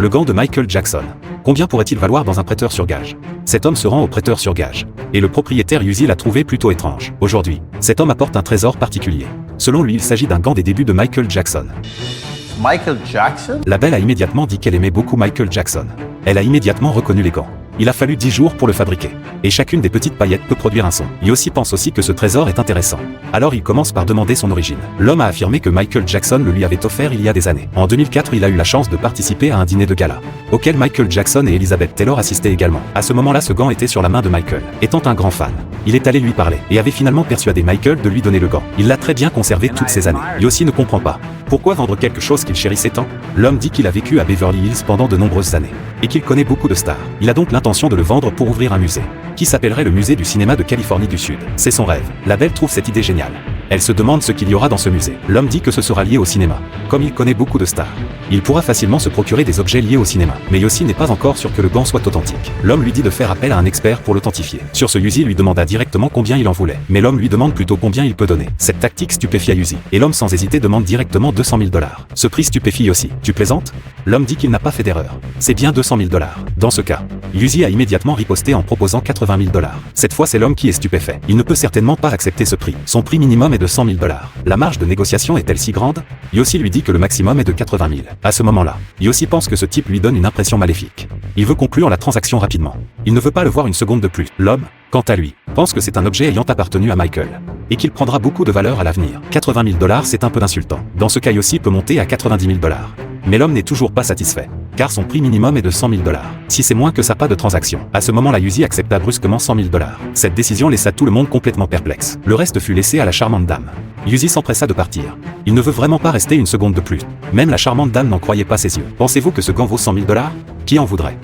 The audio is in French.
Le gant de Michael Jackson. Combien pourrait-il valoir dans un prêteur sur gage? Cet homme se rend au prêteur sur gage. Et le propriétaire Uzi l'a trouvé plutôt étrange. Aujourd'hui, cet homme apporte un trésor particulier. Selon lui, il s'agit d'un gant des débuts de Michael Jackson. Michael Jackson? La belle a immédiatement dit qu'elle aimait beaucoup Michael Jackson. Elle a immédiatement reconnu les gants. Il a fallu 10 jours pour le fabriquer. Et chacune des petites paillettes peut produire un son. Yossi pense aussi que ce trésor est intéressant. Alors il commence par demander son origine. L'homme a affirmé que Michael Jackson le lui avait offert il y a des années. En 2004, il a eu la chance de participer à un dîner de gala, auquel Michael Jackson et Elizabeth Taylor assistaient également. À ce moment-là, ce gant était sur la main de Michael. Étant un grand fan, il est allé lui parler et avait finalement persuadé Michael de lui donner le gant. Il l'a très bien conservé toutes ces années. Yossi ne comprend pas. Pourquoi vendre quelque chose qu'il chérissait tant? L'homme dit qu'il a vécu à Beverly Hills pendant de nombreuses années et qu'il connaît beaucoup de stars. Il a donc l'intention de le vendre pour ouvrir un musée, qui s'appellerait le musée du cinéma de Californie du Sud. C'est son rêve. La belle trouve cette idée géniale. Elle se demande ce qu'il y aura dans ce musée. L'homme dit que ce sera lié au cinéma. Comme il connaît beaucoup de stars, il pourra facilement se procurer des objets liés au cinéma. Mais Yossi n'est pas encore sûr que le gant soit authentique. L'homme lui dit de faire appel à un expert pour l'authentifier. Sur ce, Uzi lui demanda directement combien il en voulait. Mais l'homme lui demande plutôt combien il peut donner. Cette tactique stupéfie Uzi. Et l'homme sans hésiter demande directement 200 000 $. Ce prix stupéfie Yossi. Tu plaisantes? L'homme dit qu'il n'a pas fait d'erreur. C'est bien 200 000 $. Dans ce cas, Uzi a immédiatement riposté en proposant 80 000 $. Cette fois, c'est l'homme qui est stupéfait. Il ne peut certainement pas accepter ce prix. Son prix minimum est de 100 000 $. La marge de négociation est-elle si grande? Yossi lui dit que le maximum est de 80 000. À ce moment-là, Yossi pense que ce type lui donne une impression maléfique. Il veut conclure la transaction rapidement. Il ne veut pas le voir une seconde de plus. L'homme, quant à lui, pense que c'est un objet ayant appartenu à Michael et qu'il prendra beaucoup de valeur à l'avenir. 80 000 $, c'est un peu insultant. Dans ce cas, Yossi peut monter à 90 000 $. Mais l'homme n'est toujours pas satisfait, car son prix minimum est de 100 000 $. Si c'est moins que ça, pas de transaction. À ce moment-là, Uzi accepta brusquement 100 000 $. Cette décision laissa tout le monde complètement perplexe. Le reste fut laissé à la charmante dame. Uzi s'empressa de partir. Il ne veut vraiment pas rester une seconde de plus. Même la charmante dame n'en croyait pas ses yeux. Pensez-vous que ce gant vaut 100 000 $? Qui en voudrait?